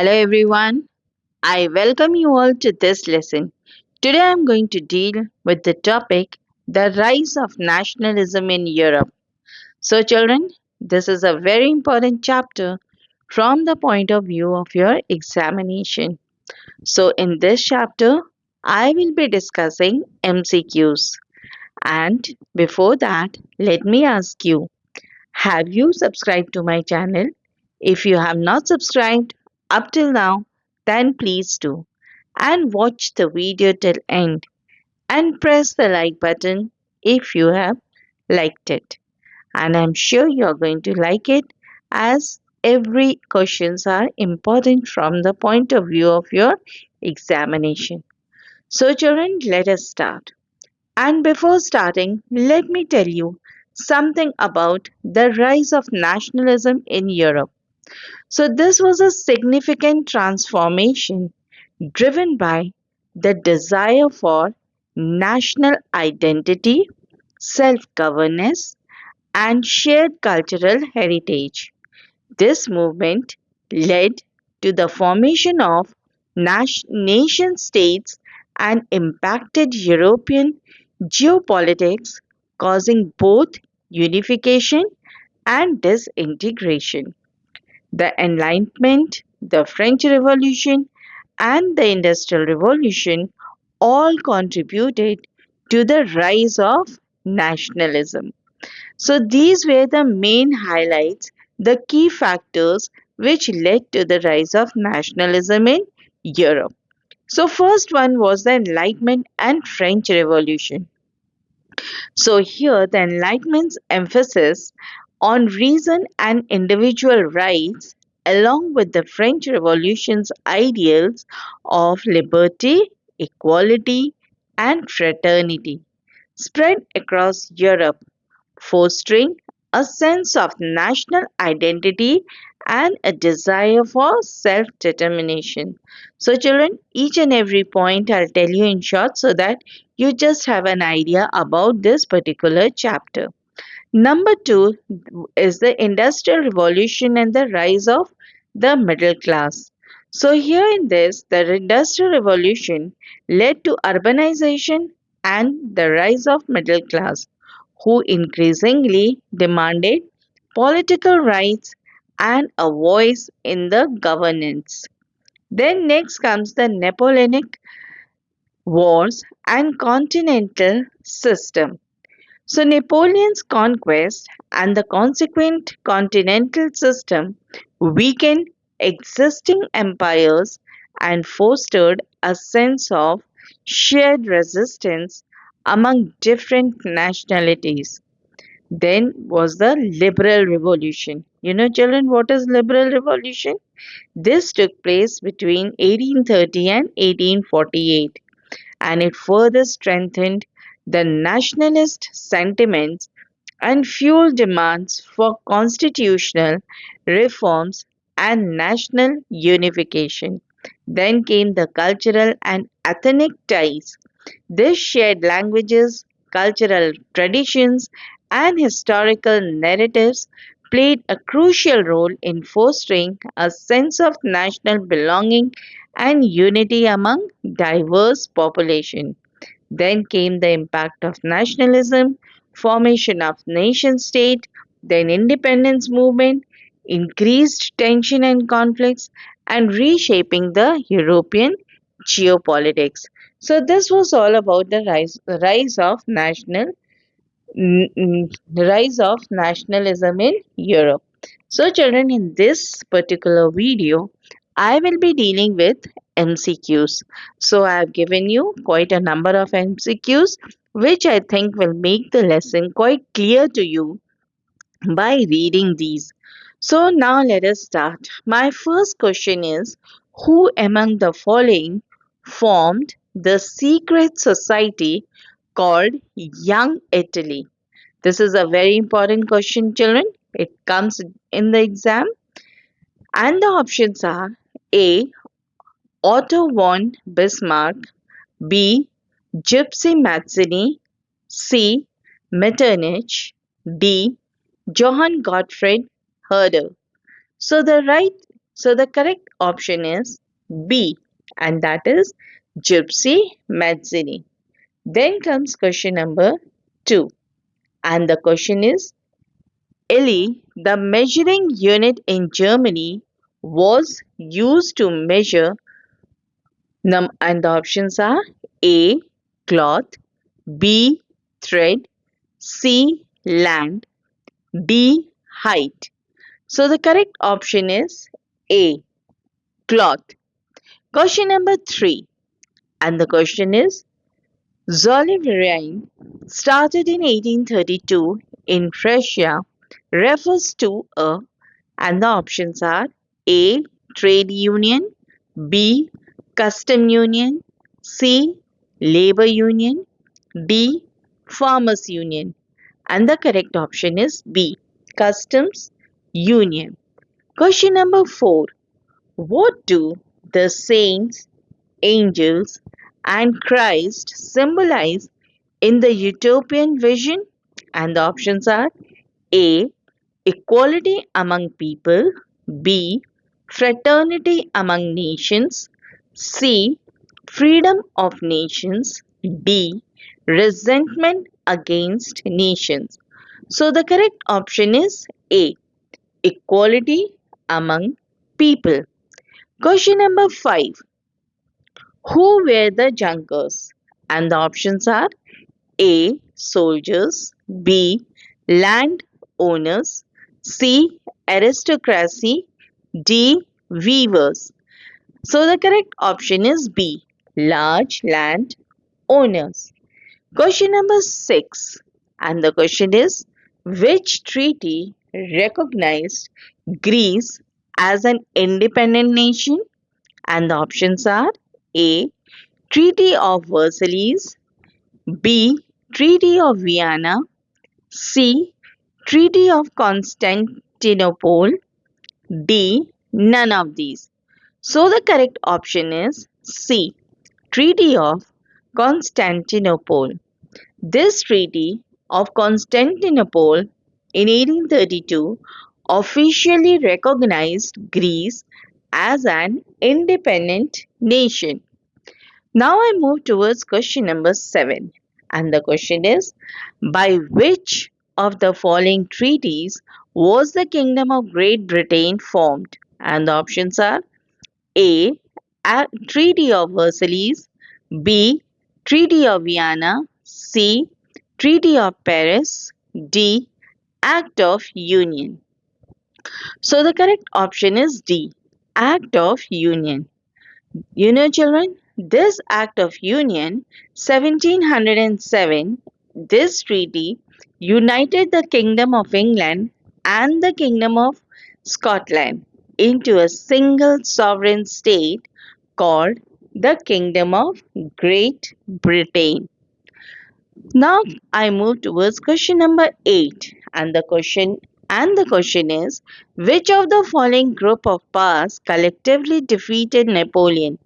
Hello everyone. I welcome you all to this lesson. Today I am going to deal with the topic the rise of nationalism in Europe. So children, this is a very important chapter from the point of view of your examination. So in this chapter I will be discussing MCQs. And before that, let me ask you, have you subscribed to my channel? If you have not subscribed up till now, then please do and watch the video till end and press the like button if you have liked it. And I'm sure you're going to like it as every questions are important from the point of view of your examination. So children, let us start. And before starting, let me tell you something about the rise of nationalism in Europe. So, this was a significant transformation driven by the desire for national identity, self governance, and shared cultural heritage. This movement led to the formation of nation states and impacted European geopolitics, causing both unification and disintegration. The Enlightenment, the French Revolution, and the Industrial Revolution all contributed to the rise of nationalism. So, these were the main highlights, the key factors which led to the rise of nationalism in Europe. So, first one was the Enlightenment and French Revolution. So, here the Enlightenment's emphasis on reason and individual rights, along with the French Revolution's ideals of liberty, equality, and fraternity, spread across Europe, fostering a sense of national identity and a desire for self determination. So, children, each and every point I'll tell you in short so that you just have an idea about this particular chapter. Number two is the Industrial Revolution and the rise of the middle class. So, here in this, the Industrial Revolution led to urbanization and the rise of middle class, who increasingly demanded political rights and a voice in the governance. Then, next comes the Napoleonic Wars and Continental System. So, Napoleon's conquest and the consequent continental system weakened existing empires and fostered a sense of shared resistance among different nationalities. Then was the liberal revolution. You know, children, what is liberal revolution? This took place between 1830 and 1848, and it further strengthened the nationalist sentiments and fueled demands for constitutional reforms and national unification. Then came the cultural and ethnic ties. This shared languages, cultural traditions, and historical narratives played a crucial role in fostering a sense of national belonging and unity among diverse population. Then came the impact of nationalism, formation of nation state, then independence movement, increased tension and conflicts, and reshaping the European geopolitics. So this was all about the rise of rise of nationalism in Europe. So children, in this particular video, I will be dealing with MCQs. So I have given you quite a number of MCQs which I think will make the lesson quite clear to you by reading these. So now let us start. My first question is, who among the following formed the secret society called Young Italy? This is a very important question, children. It comes in the exam. And the options are A. Otto von Bismarck, B. Gypsy Mazzini, C. Metternich, D. Johann Gottfried Herder. So the right So the correct option is B, and that is Gypsy Mazzini. Then comes question number 2, and the question is Ellie, the measuring unit in Germany, was used to measure and the options are A, cloth, B, thread, C, land, D, height. So the correct option is A, cloth. Question number 3, and the question is Zollverein, started in 1832 in Russia, refers to a, and the options are A, trade union, B, custom union, C, labor union, D, farmers union. And the correct option is B, customs union. Question number 4. What do the saints, angels, and Christ symbolize in the utopian vision? And the options are A, equality among people, B, fraternity among nations, C, freedom of nations, D, resentment against nations. So the correct option is A, equality among people. Question number 5. Who were the Junkers? And the options are A, soldiers, B, land owners, C, aristocracy, D, weavers. So the correct option is B, large land owners. Question number 6, and the question is which treaty recognized Greece as an independent nation? And the options are A, Treaty of Versailles, B, Treaty of Vienna, C, Treaty of Constantinople, D, none of these. So the correct option is C, Treaty of Constantinople. This Treaty of Constantinople in 1832 officially recognized Greece as an independent nation. Now I move towards question number 7, and the question is by which of the following treaties was the Kingdom of Great Britain formed? And the options are A, Treaty of Versailles, B, Treaty of Vienna, C, Treaty of Paris, D, Act of Union. So the correct option is D, Act of Union. You know, children, this Act of Union 1707, this treaty united the Kingdom of England and the Kingdom of Scotland into a single sovereign state called the Kingdom of Great Britain. Now I move towards question number 8, and the question is which of the following group of powers collectively defeated Napoleon?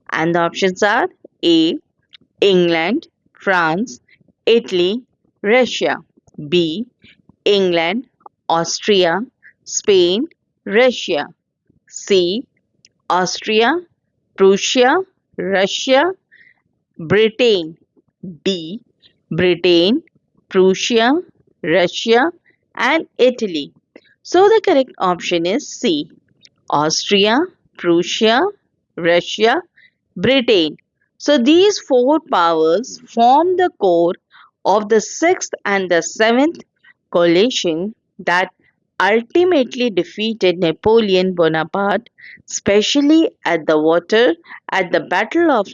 And the options are A, England, France, Italy, Russia, B, England, Austria, Spain, Russia, C, Austria, Prussia, Russia, Britain, D, Britain, Prussia, Russia, and Italy. So the correct option is C, Austria, Prussia, Russia, Britain. So these four powers form the core of the sixth and the seventh coalition that ultimately defeated Napoleon Bonaparte, especially at the Battle of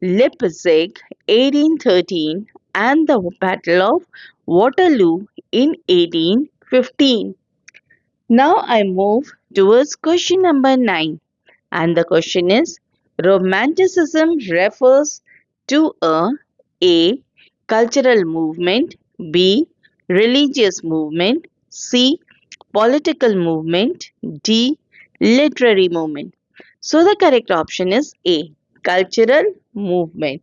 Leipzig 1813 and the Battle of Waterloo in 1815. Now I move towards question number 9, and the question is Romanticism refers to A, cultural movement, B, religious movement, C, political movement, D, literary movement. So the correct option is A, cultural movement.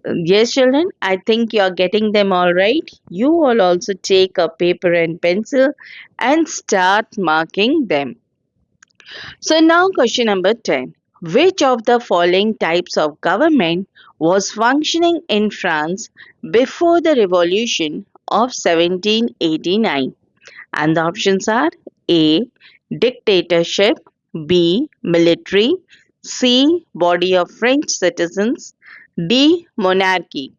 Yes, children, I think you are getting them all right. You all also take a paper and pencil and start marking them. So now question number 10. Which of the following types of government was functioning in France before the revolution of 1789? And the options are A. Dictatorship, B. Military, C. Body of French citizens, D. Monarchy.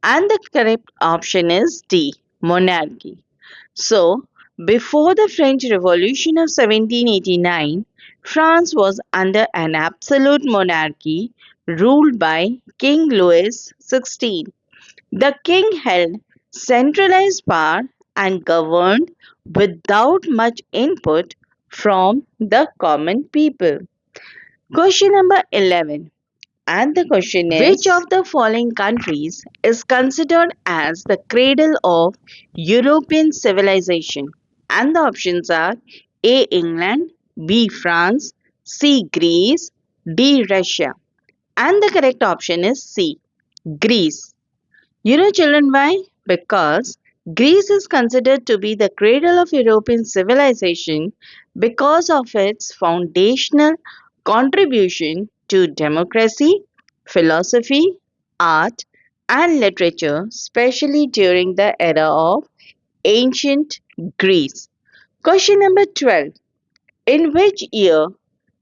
And the correct option is D. Monarchy. So, before the French Revolution of 1789, France was under an absolute monarchy ruled by King Louis XVI. The king held centralized power and governed without much input from the common people. Question number 11. And the question is, which of the following countries is considered as the cradle of European civilization? And the options are A. England, B. France, C. Greece, D. Russia. And the correct option is C. Greece. You know, children, why? Because Greece is considered to be the cradle of European civilization because of its foundational contribution to democracy, philosophy, art, and literature, especially during the era of ancient Greece. Question number 12. In which year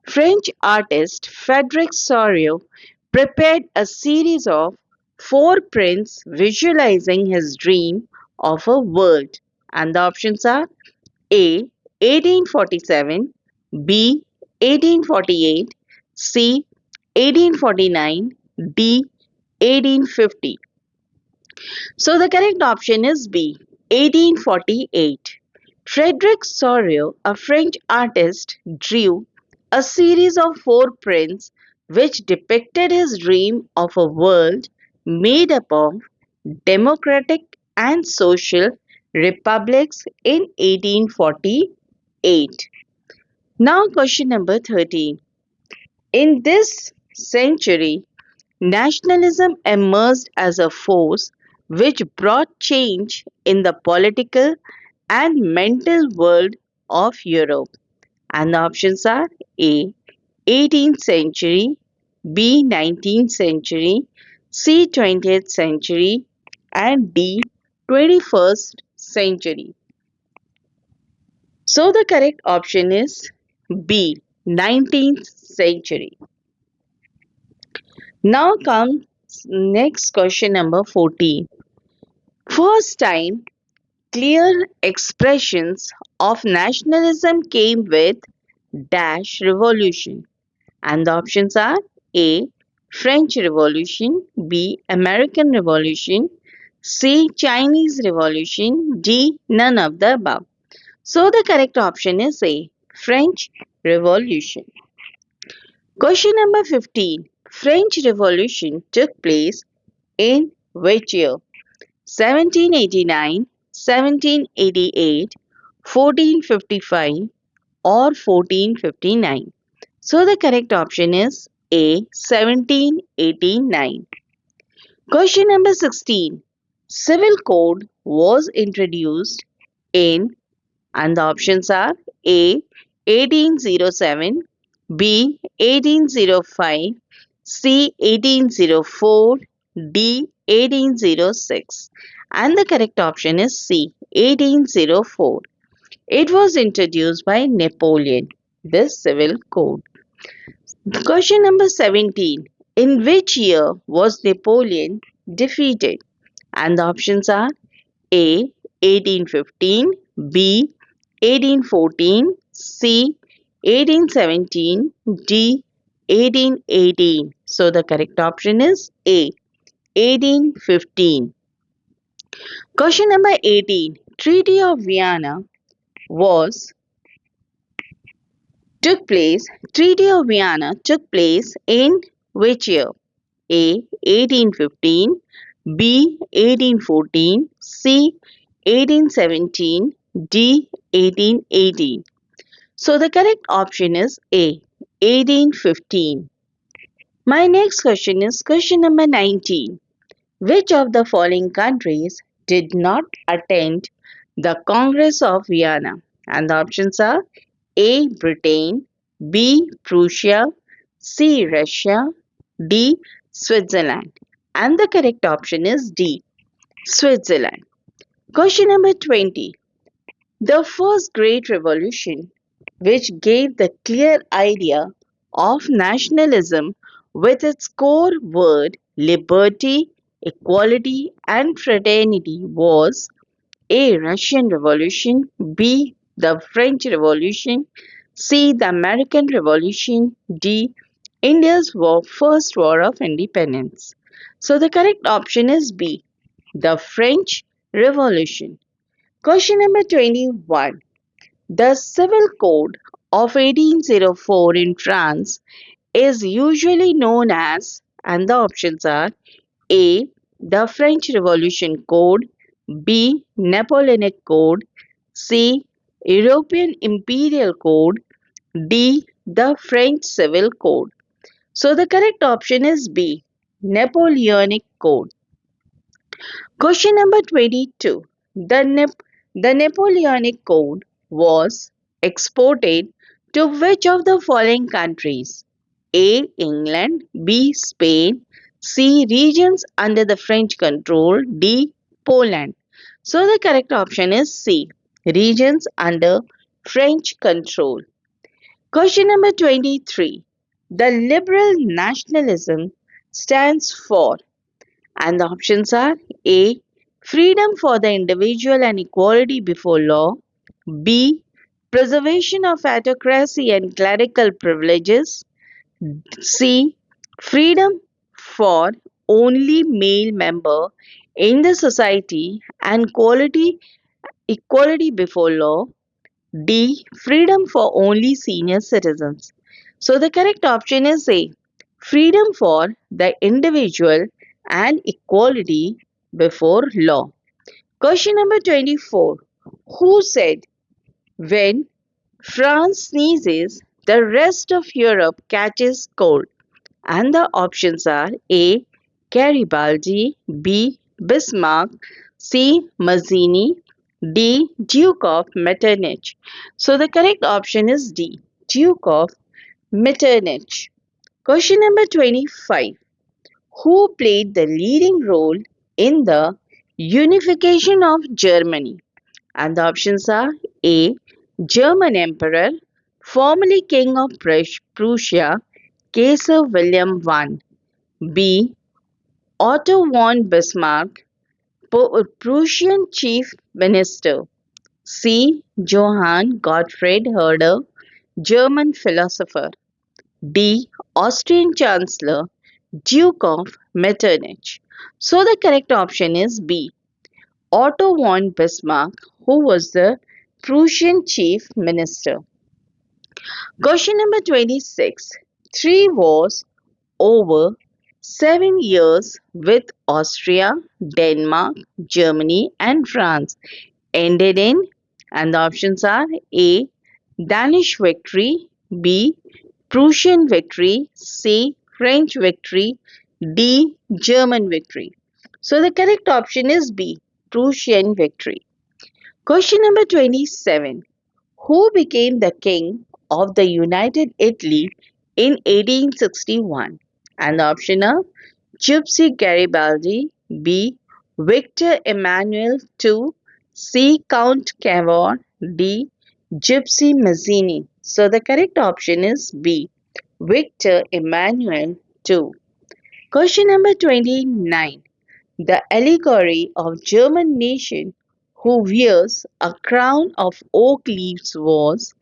French artist Frédéric Soriot prepared a series of four prints visualizing his dream of a world? And the options are A. 1847, B. 1848, C. 1849, D. 1850. So the correct option is B. 1848. Frédéric Soriot, a French artist, drew a series of four prints which depicted his dream of a world made up of democratic and social republics in 1848. Now, question number 13. In this century, nationalism emerged as a force which brought change in the political and mental world of Europe. And the options are A. 18th century, B. 19th century, C. 20th century, and D. 21st century. So the correct option is B. 19th century. Now comes next question number 14. First time clear expressions of nationalism came with dash revolution. And the options are A. French Revolution, B. American Revolution, C. Chinese Revolution, D. None of the above. So the correct option is A. French Revolution. Question number 15. French Revolution took place in which year? 1789, 1788, 1455 or 1459. So the correct option is A. 1789. Question number 16. Civil Code was introduced in, and the options are A. 1807, B. 1805, C. 1804, D. 1806. And the correct option is C. 1804. It was introduced by Napoleon, this civil code. Question number 17. In which year was Napoleon defeated? And the options are A. 1815, B. 1814, C. 1817, D. 1818. So the correct option is A. 1815. Question number 18. Treaty of Vienna was Treaty of Vienna took place in which year? A. 1815, B. 1814, C. 1817, D. 1818. So the correct option is A. 1815. My next question is question number 19. Which of the following countries did not attend the Congress of Vienna? And the options are A. Britain, B. Prussia, C. Russia, D. Switzerland. And the correct option is D. Switzerland. Question number 20. The first Great Revolution, which gave the clear idea of nationalism with its core word liberty, equality, and fraternity, was A. Russian Revolution, B. The French Revolution, C. The American Revolution, D. First War of Independence. So the correct option is B. The French Revolution. Question number 21. The Civil Code of 1804 in France is usually known as, and the options are A. The French Revolution Code, B. Napoleonic Code, C. European Imperial Code, D. The French Civil Code. So the correct option is B. Napoleonic Code. Question number 22. The Napoleonic Code was exported to which of the following countries? A. England, B. Spain, C. Regions under the French control, D. Poland. So the correct option is C. Regions under French control. Question number 23. The liberal nationalism stands for, and the options are A. Freedom for the individual and equality before law, B. Preservation of autocracy and clerical privileges, C. Freedom for only male member in the society and equality before law, D. Freedom for only senior citizens. So the correct option is A. Freedom for the individual and equality before law. Question number 24. Who said when France sneezes, the rest of Europe catches cold? And the options are A. Garibaldi, B. Bismarck, C. Mazzini, D. Duke of Metternich. So the correct option is D. Duke of Metternich. Question number 25. Who played the leading role in the unification of Germany? And the options are A. German Emperor, formerly King of Prussia, Kaiser William I, B. Otto von Bismarck, Prussian Chief Minister, C. Johann Gottfried Herder, German philosopher, D. Austrian Chancellor, Duke of Metternich. So the correct option is B. Otto von Bismarck, who was the Prussian chief minister. Question number 26. Three wars over 7 years with Austria, Denmark, Germany, and France ended in, and the options are A. Danish victory, B. Prussian victory, C. French victory, D. German victory. So the correct option is B. Prussian victory. Question number 27. Who became the king of the United Italy in 1861? And the option are Giuseppe Garibaldi, B. Victor Emmanuel II, C. Count Cavour, D. Giuseppe Mazzini. So the correct option is B. Victor Emmanuel II. Question number 29. The allegory of German nation who wears a crown of oak leaves was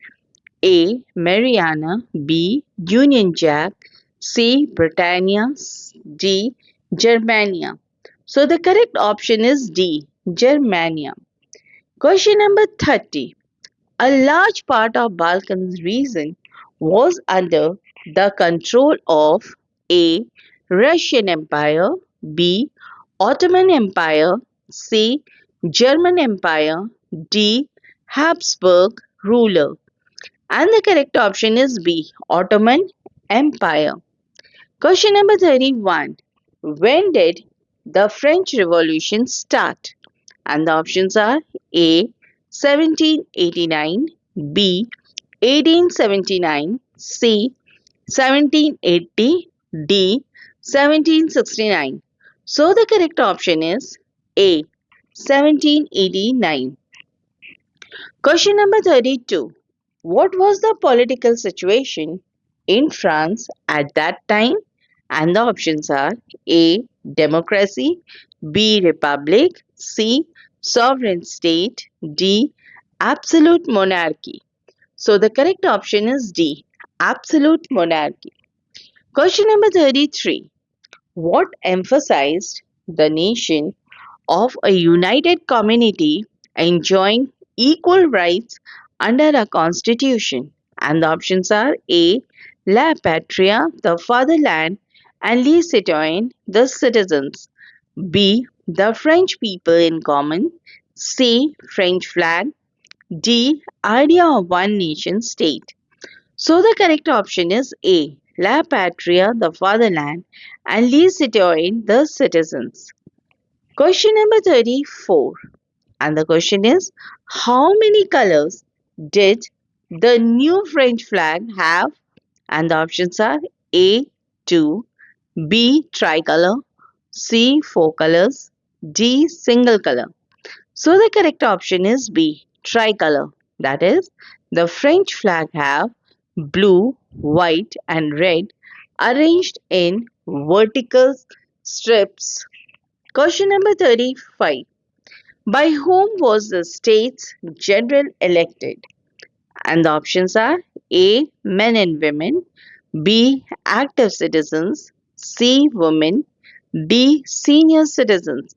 A. Mariana, B. Union Jack, C. Britannia, D. Germania. So the correct option is D. Germania. Question number 30. A large part of Balkan's region was under the control of A. Russian Empire, B. Ottoman Empire, C. German Empire, D. Habsburg ruler. And the correct option is B. Ottoman Empire. Question number 31. When did the French Revolution start? And the options are A. 1789, B. 1879, C. 1780, D. 1769. So the correct option is A. 1789. Question number 32. What was the political situation in France at that time? And the options are A. Democracy, B. Republic, C. Sovereign state, D. Absolute monarchy. So the correct option is D. Absolute monarchy. Question number 33. What emphasized the nation of a united community enjoying equal rights under a constitution? And the options are A. La Patria, the fatherland, and Les Citoyens, the citizens. B. The French people in common. C. French flag. D. Idea of one nation state. So the correct option is A. La Patria, the fatherland, and Les Citoyens, the citizens. Question number 34. And the question is, how many colors did the new French flag have? And the options are A. 2, B. Tricolor, C. 4 colors, D. Single color. So the correct option is B. Tricolor. That is, the French flag have blue, white and red arranged in vertical strips. Question number 35. By whom was the state's general elected? And the options are A. Men and women, B. Active citizens, C. Women, D. Senior citizens.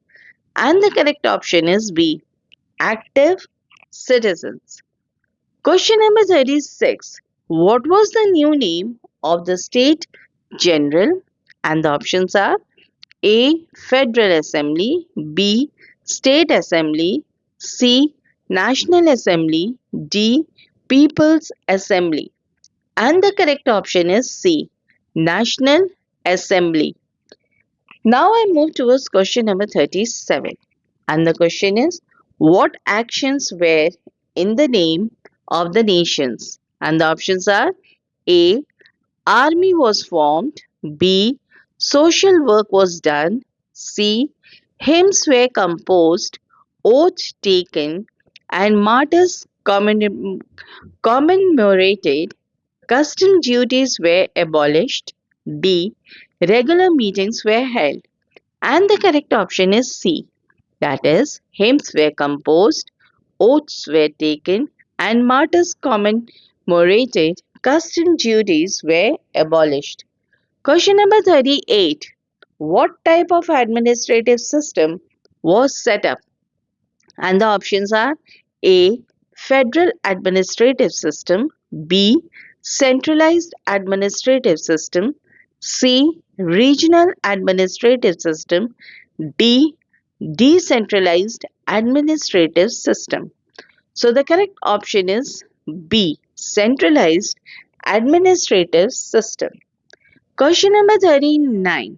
And the correct option is B. Active citizens. Question number 36. What was the new name of the state general? And the options are A. Federal Assembly, B. State Assembly, C. National Assembly, D. People's Assembly. And the correct option is C. National Assembly. Now I move towards question number 37. And the question is, what actions were in the name of the nations? And the options are A. Army was formed, B. Social work was done, C. Hymns were composed, oaths taken, and martyrs commemorated, custom duties were abolished, D. Regular meetings were held. And the correct option is C. That is, hymns were composed, oaths were taken, and martyrs commemorated, custom duties were abolished. Question number 38. What type of administrative system was set up? And the options are A. Federal administrative system, B. Centralized administrative system, C. Regional administrative system, D. Decentralized administrative system. So the correct option is B. Centralized administrative system. Question number 39.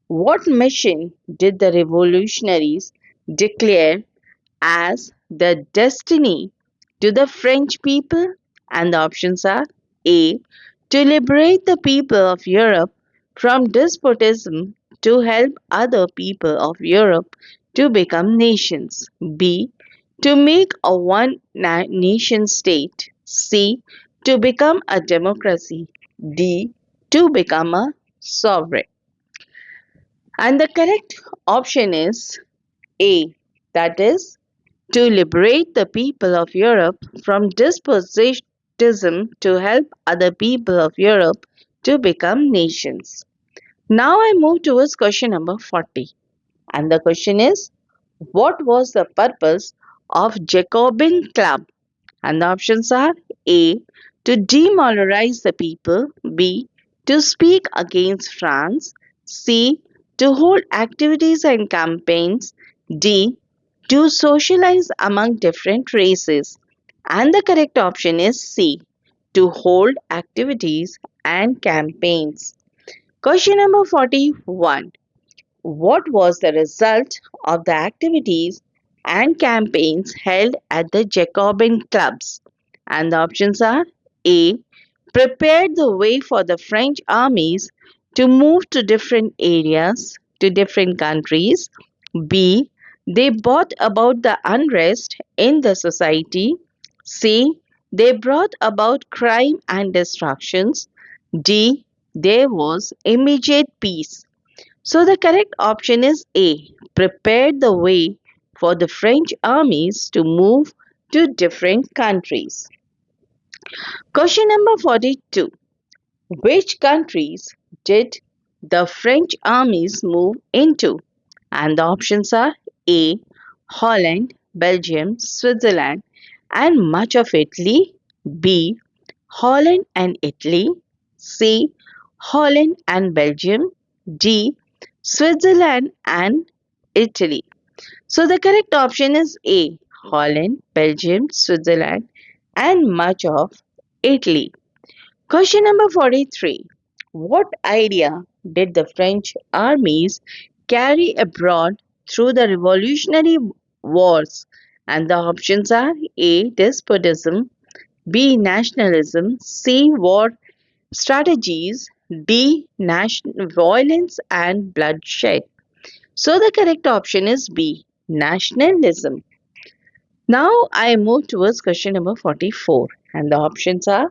What mission did the revolutionaries declare as the destiny to the French people? And the options are A. To liberate the people of Europe from despotism, to help other people of Europe to become nations. B. To make a one nation state. C. To become a democracy. D. To become a sovereign. And the correct option is A. That is, to liberate the people of Europe from despotism, to help other people of Europe to become nations. Now I move towards question number 40. And the question is, what was the purpose of Jacobin Club? And the options are A. To demoralize the people, B. To speak against France, C. To hold activities and campaigns, D. To socialize among different races. And the correct option is C. To hold activities and campaigns. Question number 41. What was the result of the activities and campaigns held at the Jacobin clubs? And the options are A. prepared the way for the French armies to move to different areas, to different countries. B. They brought about the unrest in the society. C. They brought about crime and destructions. D. There was immediate peace. So the correct option is A. Prepared the way for the French armies to move to different countries. Question number 42. Which countries did the French armies move into? And the options are A. Holland, Belgium, Switzerland, and much of Italy. B. Holland and Italy. C. Holland and Belgium. D. Switzerland and Italy. So the correct option is A. Holland, Belgium, Switzerland, and much of Italy. Question number 43. What idea did the French armies carry abroad through the Revolutionary Wars? And the options are A. Despotism, B. Nationalism, C. War strategies, D. Violence and bloodshed. So the correct option is B. Nationalism. Now I move towards question number 44, and the options are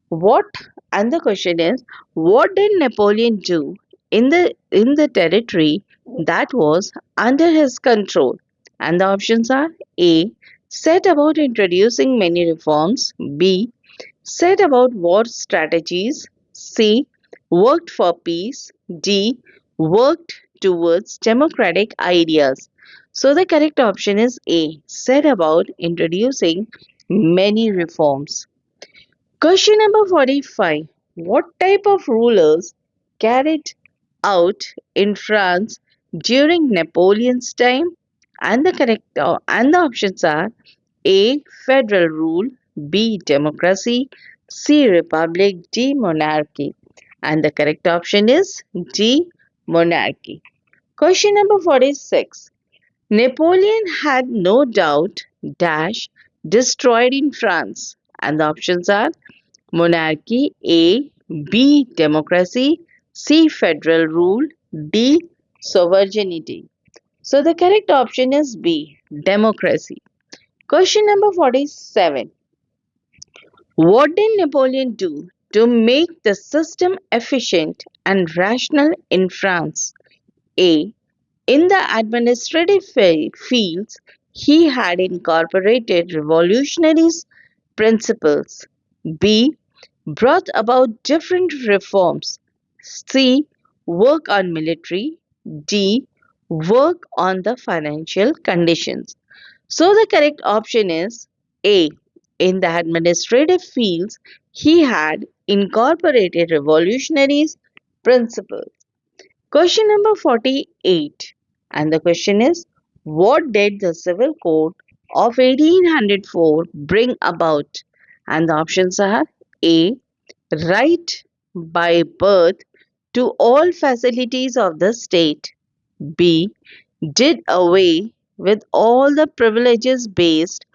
what, and the question is, what did Napoleon do in the territory that was under his control? And the options are A. Set about introducing many reforms. B. Set about war strategies. C. Worked for peace. D. Worked towards democratic ideas. So the correct option is A. Set about introducing many reforms. Question number 45. What type of rulers carried out in France during Napoleon's time? And the options are A. Federal rule, B. Democracy, C. Republic, D. Monarchy. And the correct option is D. Monarchy. Question number 46. Napoleon had no doubt dash destroyed in France. And the options are monarchy, A, B, democracy, C, federal rule, D, sovereignty. So the correct option is B, democracy. Question number 47. What did Napoleon do to make the system efficient and rational in France? A. In the administrative fields, he had incorporated revolutionary principles. B. Brought about different reforms. C. Work on military. D. Work on the financial conditions. So the correct option is A. In the administrative fields, he had incorporated revolutionary principles. Question number 48. And the question is, what did the Civil Code of 1804 bring about? And the options are A. Right by birth to all facilities of the state. B. Did away with all the privileges based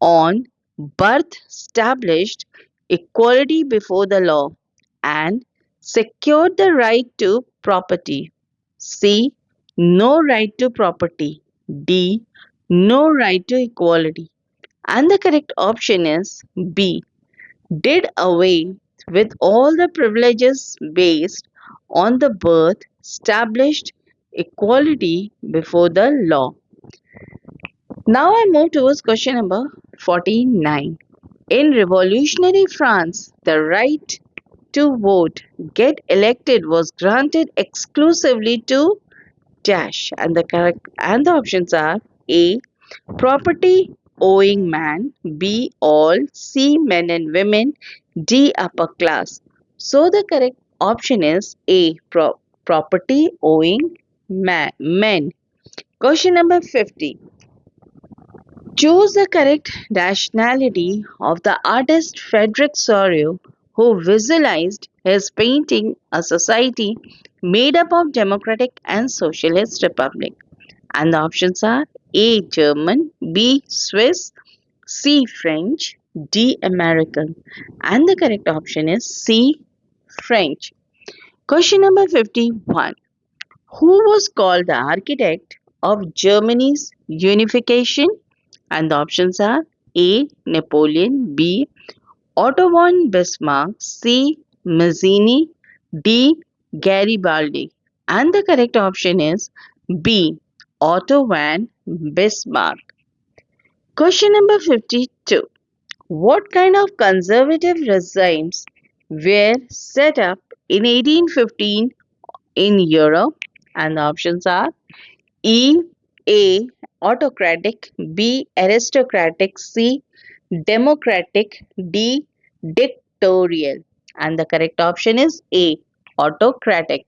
on birth, established equality before the law, and secured the right to property. C. No right to property. D. No right to equality. And the correct option is B. Did away with all the privileges based on the birth, established equality before the law. Now I move towards question number 49. In revolutionary France, the right to vote, get elected was granted exclusively to dash, and the options are A. Property owing man, B. All, C. Men and women, D. Upper class. So the correct option is A. Property owing men. Question number 50. Choose the correct nationality of the artist Frederick Sorio, who visualized his painting a society made up of democratic and socialist republic. And the options are A. German, B. Swiss, C. French, D. American. And the correct option is C. French. Question number 51. Who was called the architect of Germany's unification? And the options are A. Napoleon, B. Otto von Bismarck, C. Mazzini, D. Garibaldi. And the correct option is B. Otto von Bismarck. Question number 52. What kind of conservative regimes were set up in 1815 in Europe? And the options are E. A. Autocratic, B. Aristocratic, C. Democratic, D. Dictatorial. And the correct option is A. Autocratic.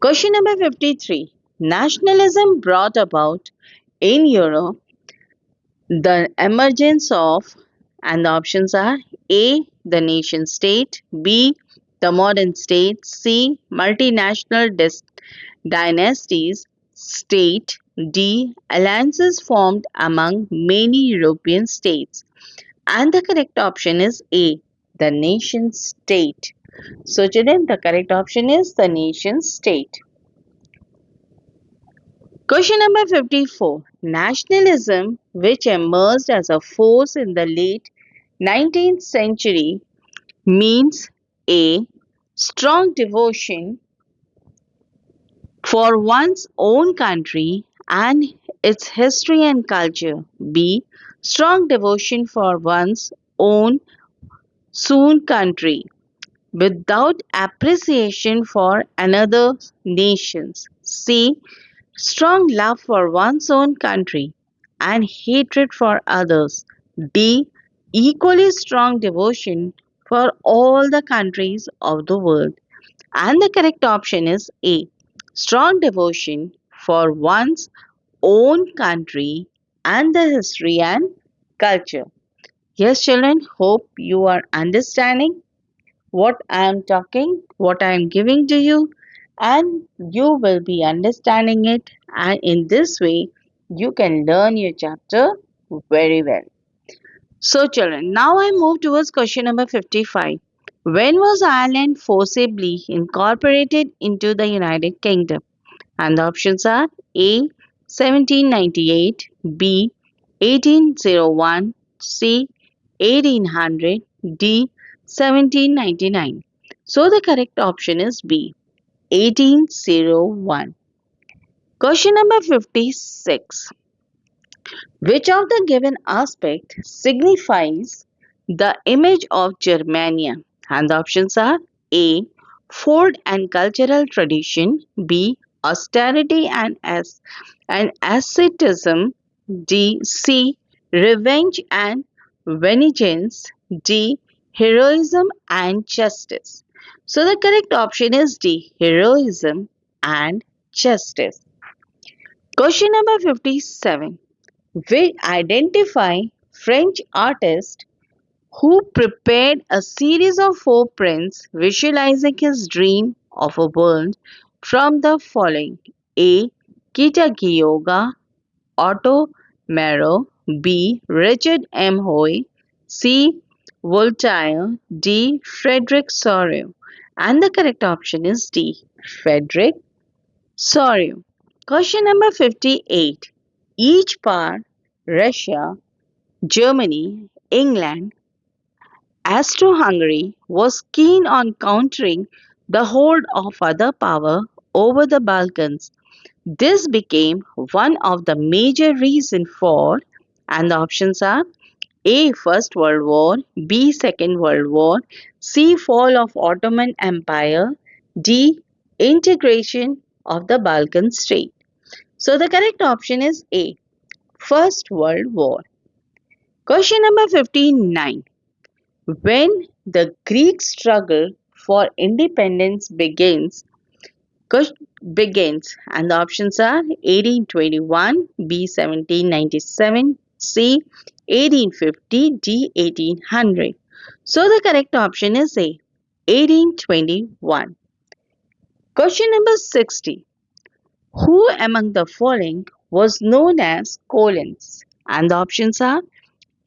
Question number 53. Nationalism brought about in Europe the emergence of, and the options are A. The nation state, B. The modern state, C. Multinational dynasties, state, D. Alliances formed among many European states. And the correct option is A. The nation state. So, children, the correct option is the nation state. Question number 54. Nationalism, which emerged as a force in the late 19th century, means A. Strong devotion for one's own country and its history and culture. B. Strong devotion for one's own soon country without appreciation for another nation's. C. Strong love for one's own country and hatred for others. D. Equally strong devotion for all the countries of the world. And the correct option is A. Strong devotion for one's own country and the history and culture. Yes, children, hope you are understanding what I am talking, what I am giving to you, and you will be understanding it. And in this way, you can learn your chapter very well. So, children, now I move towards question number 55. When was Ireland forcibly incorporated into the United Kingdom? And the options are A. 1798, B. 1801, C. 1800, D. 1799. So the correct option is B. 1801. Question number 56. Which of the given aspect signifies the image of Germania? And the options are A. Food and cultural tradition, B. Austerity and asceticism, D. C. Revenge and vengeance, D. Heroism and justice. So the correct option is D. Heroism and justice. Question number 57. We identify French artist who prepared a series of four prints visualizing his dream of a world from the following: A. Kita Otto Mero, B. Richard M. Hoy, C. Voltaire, D. Frederick Sorio. And the correct option is D. Frederick Sorio. Question number 58. Each power, Russia, Germany, England, Austro-Hungary, was keen on countering the hold of other power over the Balkans. This became one of the major reasons for, and the options are A. First World War, B. Second World War, C. Fall of Ottoman Empire, D. Integration of the Balkan state. So the correct option is A. First World War. Question number 59. When the Greek struggle for independence begins, and the options are 1821, B. 1797, C. 1850, D. 1800. So the correct option is A. 1821. Question number 60. Who among the following was known as Collins? And the options are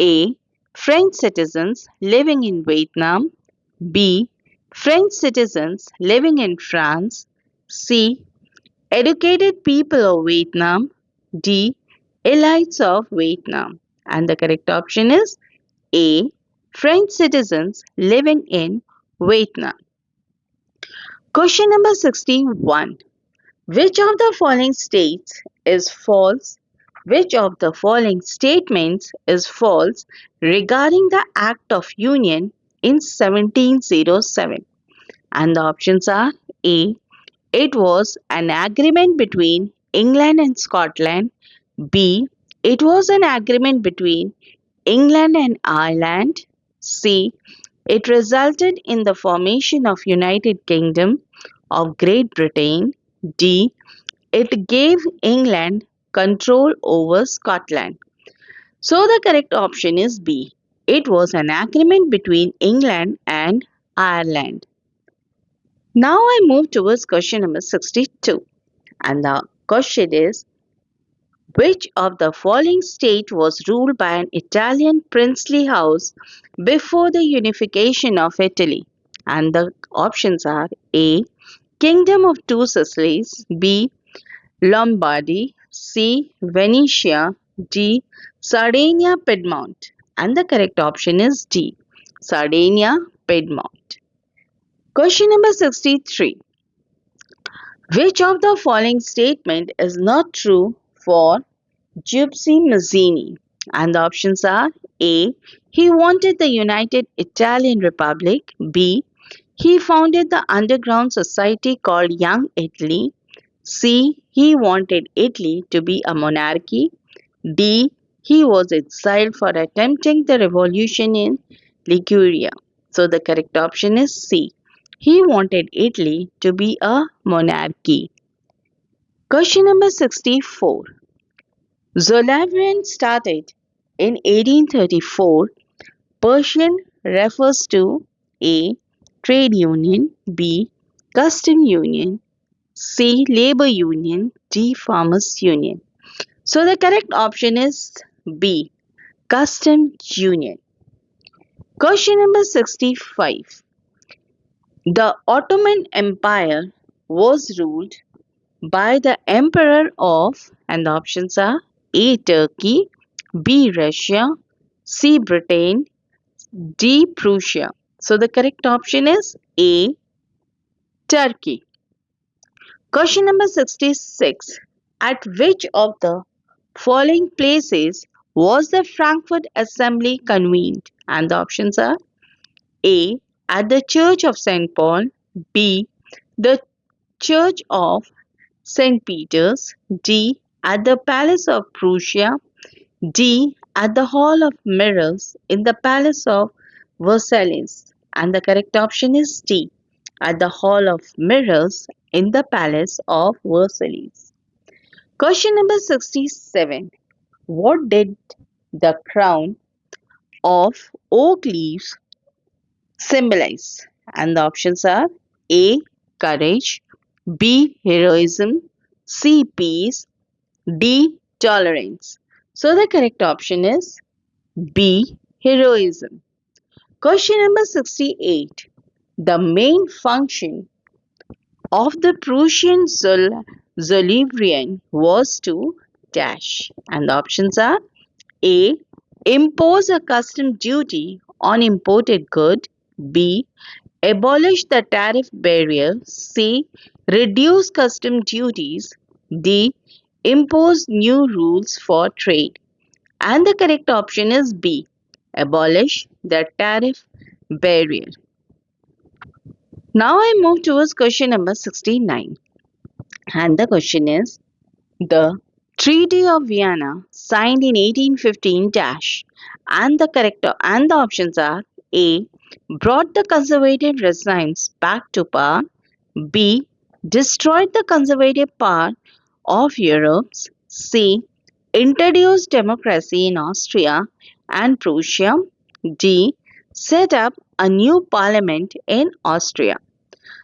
A. French citizens living in Vietnam. B. French citizens living in France. C. Educated people of Vietnam. D. Elites of Vietnam. And the correct option is A. French citizens living in Vietnam. Question number 61. Which of the following states is false? Which of the following statements is false regarding the Act of Union in 1707? And the options are A. It was an agreement between England and Scotland. B. It was an agreement between England and Ireland. C. It resulted in the formation of United Kingdom of Great Britain. D. It gave England control over Scotland. So the correct option is B. It was an agreement between England and Ireland. Now I move towards question number 62. And the question is, which of the following state was ruled by an Italian princely house before the unification of Italy? And the options are A. Kingdom of Two Sicilies. B. Lombardy. C. Venetia. D. Sardinia Piedmont. And the correct option is D. Sardinia Piedmont. Question number 63. Which of the following statement is not true for Giuseppe Mazzini? And the options are A. He wanted the United Italian Republic. B. He founded the underground society called Young Italy. C. He wanted Italy to be a monarchy. D. He was exiled for attempting the revolution in Liguria. So the correct option is C. He wanted Italy to be a monarchy. Question number 64. Zolavrian started in 1834. Persian refers to A. Trade union. B. Custom union. C. Labor union. D. Farmers union. So the correct option is B. Custom union. Question number 65. The Ottoman Empire was ruled by the Emperor of, and the options are A. Turkey, B. Russia, C. Britain, D. Prussia. So the correct option is A. Turkey. Question number 66. At which of the following places was the Frankfurt Assembly convened? And the options are A. At the Church of St. Paul. B. The Church of St. Peter's. D. At the Palace of Prussia. D. At the Hall of Mirrors in the Palace of Versailles. And the correct option is D. At the Hall of Mirrors in the Palace of Versailles. Question number 67. What did the crown of oak leaves symbolize? And the options are A. Courage, B. Heroism, C. Peace, D. Tolerance. So the correct option is B. Heroism. Question number 68. The main function of the Prussian Zollverein was to dash. And the options are A. Impose a custom duty on imported good. B. Abolish the tariff barrier. C. Reduce custom duties. D. Impose new rules for trade. And the correct option is B. Abolish the tariff barrier. Now I move towards question number 69. And the question is, the Treaty of Vienna signed in 1815 dash, and the options are A. Brought the conservative regimes back to power. B. Destroyed the conservative power of Europe. C. Introduced democracy in Austria and Prussia. D. Set up a new parliament in Austria.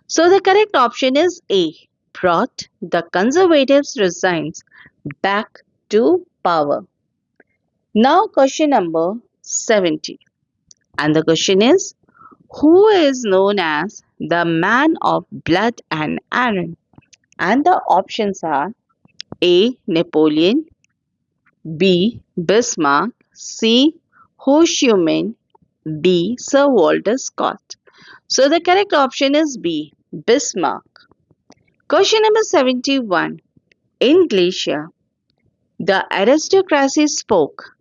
So the correct option is A. Brought the conservatives' regimes back to power. Now question number 70. And the question is, who is known as the man of blood and iron? And the options are A. Napoleon, B. Bismarck, C. Ho Chi Minh, D. Sir Walter Scott. So the correct option is B. Bismarck. Question number 71. In Glacier, the aristocracy spoke,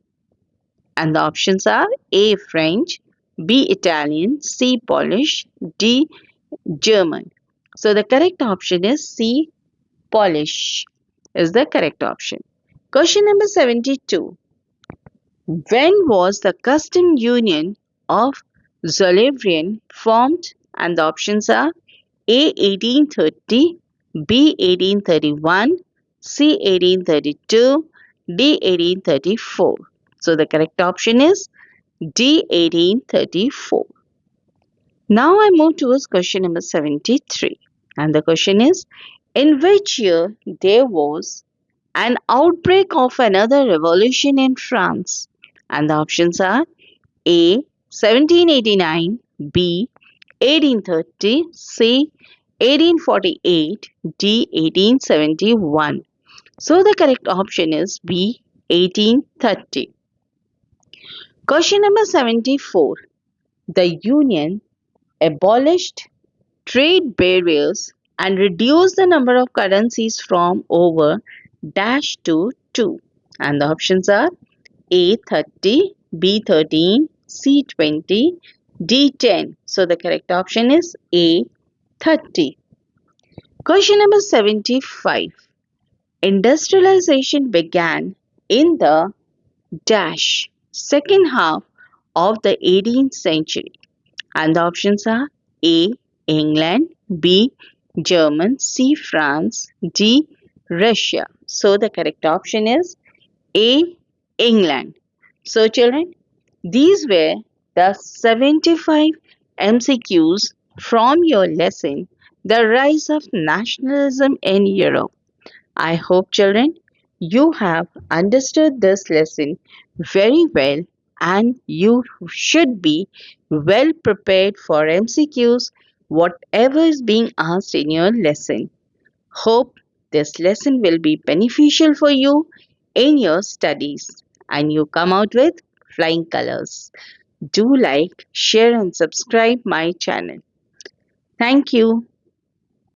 and the options are A. French, B. Italian, C. Polish, D. German. So the correct option is C. Polish is the correct option. Question number 72. When was the custom union of Zollverein formed? And the options are A. 1830, B. 1831, C. 1832, D. 1834. So the correct option is D. 1834. Now I move towards question number 73. And the question is, in which year there was an outbreak of another revolution in France? And the options are A. 1789, B. 1830, C. 1848, D. 1871. So the correct option is B. 1830. Question number 74. The Union abolished trade barriers and reduced the number of currencies from over dash to 2. And the options are A. 30, B. 13, C. 20, D. 10. So the correct option is A. 30. Question number 75. Industrialization began in the dash second half of the 18th century. And the options are A. England, B. German, C. France, D. Russia. So the correct option is A. England. So children, these were the 75 MCQs from your lesson, The Rise of Nationalism in Europe. I hope children, you have understood this lesson very well and you should be well prepared for MCQs, whatever is being asked in your lesson. Hope this lesson will be beneficial for you in your studies and you come out with flying colors. Do like, share and subscribe my channel. Thank you.